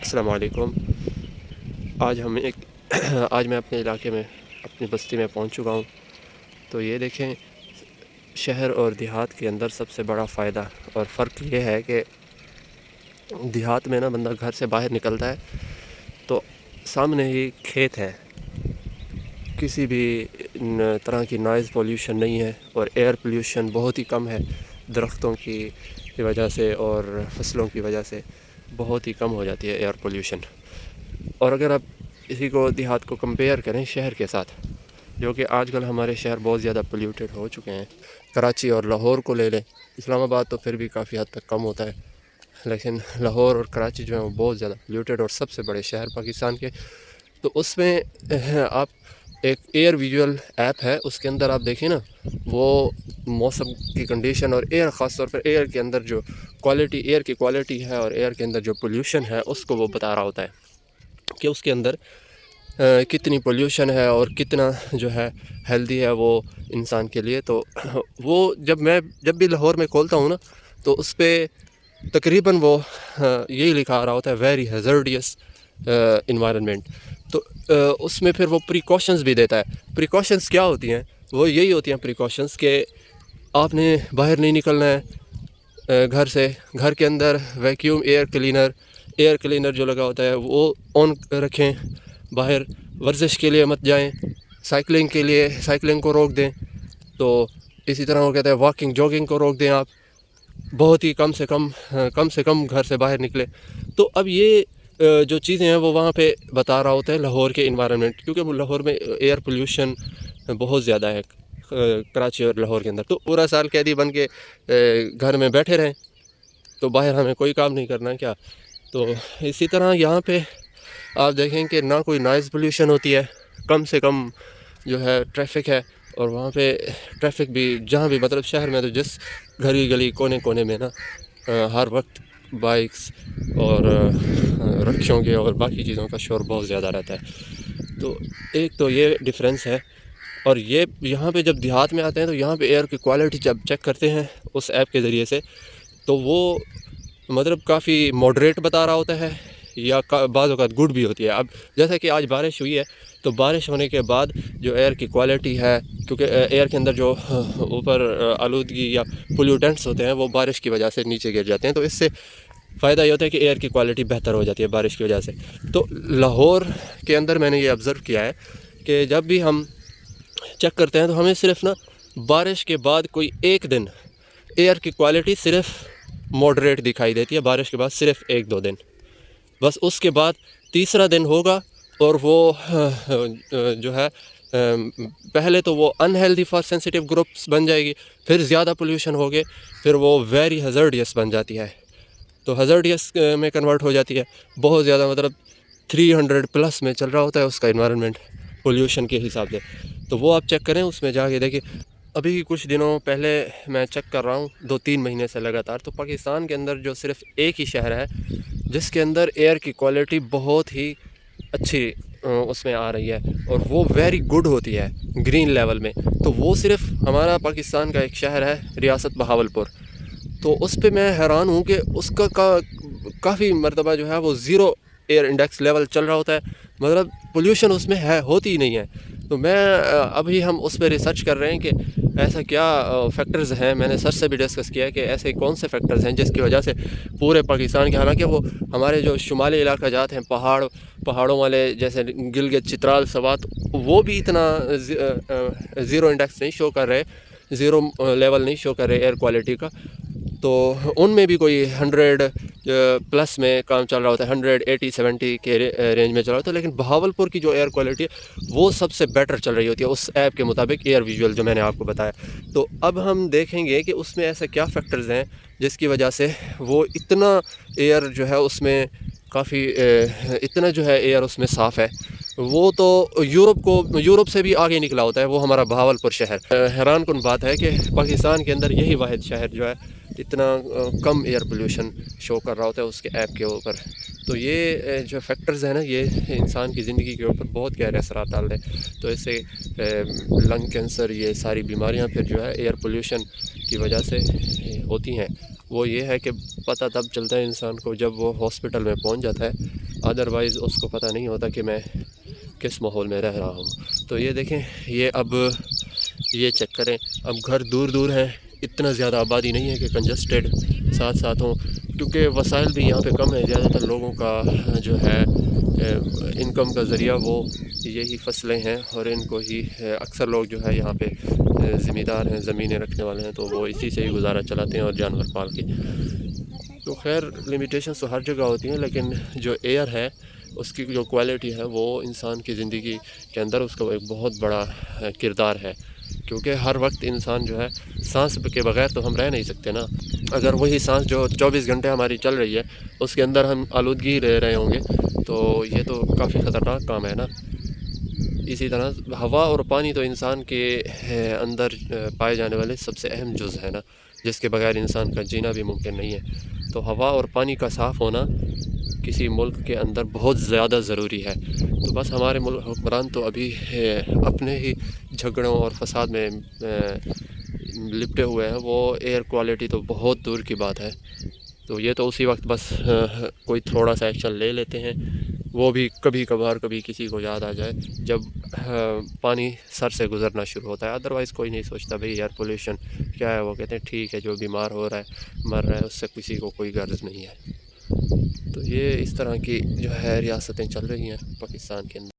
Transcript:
السلام علیکم۔ آج میں اپنے علاقے میں اپنی بستی میں پہنچ چکا ہوں۔ تو یہ دیکھیں، شہر اور دیہات کے اندر سب سے بڑا فائدہ اور فرق یہ ہے کہ دیہات میں بندہ گھر سے باہر نکلتا ہے تو سامنے ہی کھیت ہے، کسی بھی طرح کی نائز پولیوشن نہیں ہے، اور ایئر پولیوشن بہت ہی کم ہے، درختوں کی وجہ سے اور فصلوں کی وجہ سے بہت ہی کم ہو جاتی ہے ایئر پولیوشن۔ اور اگر آپ اسی کو دیہات کو کمپیئر کریں شہر کے ساتھ، جو کہ آج کل ہمارے شہر بہت زیادہ پولیوٹیڈ ہو چکے ہیں، کراچی اور لاہور کو لے لیں، اسلام آباد تو پھر بھی کافی حد تک کم ہوتا ہے، لیکن لاہور اور کراچی جو ہیں وہ بہت زیادہ پولیوٹیڈ اور سب سے بڑے شہر پاکستان کے۔ تو اس میں آپ ایک ایئر ویژول ایپ ہے، اس کے اندر آپ دیکھیں نا، وہ موسم کی کنڈیشن اور ایئر، خاص طور پر ایئر کے اندر جو کوالٹی، ایئر کی کوالٹی ہے اور ایئر کے اندر جو پولیوشن ہے اس کو وہ بتا رہا ہوتا ہے کہ اس کے اندر کتنی پولیوشن ہے اور کتنا جو ہے ہیلدی ہے وہ انسان کے لیے۔ تو وہ جب بھی لاہور میں کھولتا ہوں نا، تو اس پہ تقریباً وہ یہی لکھا رہا ہوتا ہے، ویری ہیزرڈیس انوائرمنٹ۔ تو اس میں پھر وہ پریکاشنز بھی دیتا ہے۔ پریکاشنز کیا ہوتی ہیں؟ وہ یہی ہوتی ہیں پریکاشنز کہ آپ نے باہر نہیں نکلنا ہے گھر سے، گھر کے اندر ویکیوم ایئر کلینر جو لگا ہوتا ہے وہ آن رکھیں، باہر ورزش کے لیے مت جائیں، سائیکلنگ کو روک دیں۔ تو اسی طرح وہ کہتا ہے واکنگ، جاگنگ کو روک دیں، آپ بہت ہی کم سے کم گھر سے باہر نکلے۔ تو اب یہ جو چیزیں ہیں وہ وہاں پہ بتا رہا ہوتا ہے لاہور کے انوائرمنٹ، کیونکہ لاہور میں ایئر پولیوشن بہت زیادہ ہے کراچی اور لاہور کے اندر۔ تو پورا سال قیدی بن کے گھر میں بیٹھے رہیں تو باہر ہمیں کوئی کام نہیں کرنا کیا؟ تو اسی طرح یہاں پہ آپ دیکھیں کہ نہ کوئی نائز پولیوشن ہوتی ہے، کم سے کم جو ہے ٹریفک ہے، اور وہاں پہ ٹریفک بھی جہاں بھی، مطلب شہر میں تو جس گلی گلی کونے میں ہر وقت بائکس اور رکشوں کے اور باقی چیزوں کا شور بہت زیادہ رہتا ہے۔ تو ایک تو یہ ڈفرینس ہے۔ اور یہاں پہ جب دیہات میں آتے ہیں تو یہاں پہ ایئر کی کوالٹی جب چیک کرتے ہیں اس ایپ کے ذریعے سے، تو وہ مطلب کافی ماڈریٹ بتا رہا ہوتا ہے، یا بعض اوقات گڈ بھی ہوتی ہے۔ اب جیسا کہ آج بارش ہوئی ہے، تو بارش ہونے کے بعد جو ایئر کی کوالٹی ہے، کیونکہ ایئر کے اندر جو اوپر آلودگی یا پولیوٹنٹس ہوتے ہیں وہ بارش کی وجہ سے نیچے گر جاتے ہیں، تو اس سے فائدہ یہ ہوتا ہے کہ ایئر کی کوالٹی بہتر ہو جاتی ہے بارش کی وجہ سے۔ تو لاہور کے اندر میں نے یہ آبزرو کیا ہے کہ جب بھی ہم چیک کرتے ہیں تو ہمیں صرف بارش کے بعد کوئی ایک دن ایئر کی کوالٹی صرف ماڈریٹ دکھائی دیتی ہے، بارش کے بعد صرف 1-2 دن، بس اس کے بعد تیسرا دن ہوگا اور وہ جو ہے پہلے تو وہ انہیلدی فار سینسیٹیو گروپس بن جائے گی، پھر زیادہ پولیوشن ہوگے، پھر وہ ویری ہیزرڈیس بن جاتی ہے۔ تو ہیزرڈیس میں کنورٹ ہو جاتی ہے، بہت زیادہ، مطلب 300+ میں چل رہا ہوتا ہے اس کا انوائرمنٹ پولیوشن کے حساب سے۔ تو وہ آپ چیک کریں، اس میں جا کے دیکھیں۔ ابھی کچھ دنوں پہلے میں چیک کر رہا ہوں 2-3 مہینے سے لگاتار، تو پاکستان کے اندر جو صرف ایک ہی شہر ہے جس کے اندر ایئر کی کوالٹی بہت ہی اچھی اس میں آ رہی ہے، اور وہ ویری گڈ ہوتی ہے گرین لیول میں، تو وہ صرف ہمارا پاکستان کا ایک شہر ہے، ریاست بہاولپور۔ تو اس پہ میں حیران ہوں کہ اس کا کافی مرتبہ جو ہے وہ 0 ایئر انڈیکس لیول چل رہا ہوتا ہے، مطلب پولیوشن اس میں ہوتی ہی نہیں ہے۔ تو ابھی ہم اس پہ ریسرچ کر رہے ہیں کہ ایسا کیا فیکٹرز ہیں۔ میں نے سر سے بھی ڈسکس کیا کہ ایسے کون سے فیکٹرز ہیں جس کی وجہ سے پورے پاکستان کے، حالانکہ وہ ہمارے جو شمالی علاقہ جات ہیں، پہاڑوں والے جیسے گلگت، چترال، سوات، وہ بھی اتنا 0 انڈیکس نہیں شو کر رہے، 0 لیول نہیں شو کر رہے ایئر کوالٹی کا۔ تو ان میں بھی کوئی 100+ میں کام چل رہا ہوتا ہے، 100، 80، 70 کے رینج میں چل رہا ہوتا ہے، لیکن بہاولپور کی جو ایئر کوالٹی ہے وہ سب سے بیٹر چل رہی ہوتی ہے اس ایپ کے مطابق، ایئر ویژول جو میں نے آپ کو بتایا۔ تو اب ہم دیکھیں گے کہ اس میں ایسے کیا فیکٹرز ہیں جس کی وجہ سے وہ اتنا ایئر جو ہے اس میں کافی اتنا جو ہے ایئر اس میں صاف ہے۔ وہ تو یورپ سے بھی آگے نکلا ہوتا ہے، وہ ہمارا بہاولپور شہر۔ حیران کن بات ہے کہ پاکستان کے اندر یہی واحد شہر جو ہے اتنا کم ایئر پولیوشن شو کر رہا ہوتا ہے اس کے ایپ کے اوپر۔ تو یہ جو فیکٹرز ہیں نا، یہ انسان کی زندگی کے اوپر بہت گہرے اثرات ڈال رہے ہیں۔ تو اس سے لنگ کینسر، یہ ساری بیماریاں پھر جو ہے ایئر پولیوشن کی وجہ سے ہوتی ہیں۔ وہ یہ ہے کہ پتہ تب چلتا ہے انسان کو جب وہ ہاسپٹل میں پہنچ جاتا ہے۔ ادروائز اس کو پتہ نہیں ہوتا کہ میں کس ماحول میں رہ رہا ہوں۔ تو یہ دیکھیں، یہ اب یہ چیک کریں، اب گھر دور دور ہیں، اتنا زیادہ آبادی نہیں ہے کہ کنجسٹڈ ساتھ ساتھ ہوں، کیونکہ وسائل بھی یہاں پہ کم ہے۔ زیادہ تر لوگوں کا جو ہے انکم کا ذریعہ وہ یہی فصلیں ہیں، اور ان کو ہی اکثر لوگ جو ہے یہاں پہ زمیندار ہیں، زمینیں رکھنے والے ہیں، تو وہ اسی سے ہی گزارا چلاتے ہیں اور جانور پال کے۔ تو خیر لیمیٹیشنس تو ہر جگہ ہوتی ہیں، لیکن جو ایئر ہے اس کی جو کوالٹی ہے وہ انسان کی زندگی کے اندر اس کا ایک بہت بڑا کردار ہے، کیونکہ ہر وقت انسان جو ہے سانس کے بغیر تو ہم رہ نہیں سکتے نا۔ اگر وہی سانس جو 24 گھنٹے ہماری چل رہی ہے اس کے اندر ہم آلودگی رہ رہے ہوں گے تو یہ تو کافی خطرناک کام ہے نا۔ اسی طرح ہوا اور پانی تو انسان کے اندر پائے جانے والے سب سے اہم جز ہے نا، جس کے بغیر انسان کا جینا بھی ممکن نہیں ہے۔ تو ہوا اور پانی کا صاف ہونا کسی ملک کے اندر بہت زیادہ ضروری ہے۔ تو بس ہمارے ملک حکمران تو ابھی اپنے ہی جھگڑوں اور فساد میں لپٹے ہوئے ہیں، وہ ایئر کوالٹی تو بہت دور کی بات ہے۔ تو یہ تو اسی وقت بس کوئی تھوڑا سا ایکشن لے لیتے ہیں، وہ بھی کبھی کبھار، کبھی کسی کو یاد آ جائے جب پانی سر سے گزرنا شروع ہوتا ہے، ادروائز کوئی نہیں سوچتا بھئی ایئر پولیوشن کیا ہے۔ وہ کہتے ہیں ٹھیک ہے، جو بیمار ہو رہا ہے مر رہا ہے، اس سے کسی کو کوئی غرض نہیں ہے۔ تو یہ اس طرح کی جو ہے ریاستیں چل رہی ہیں پاکستان کے اندر۔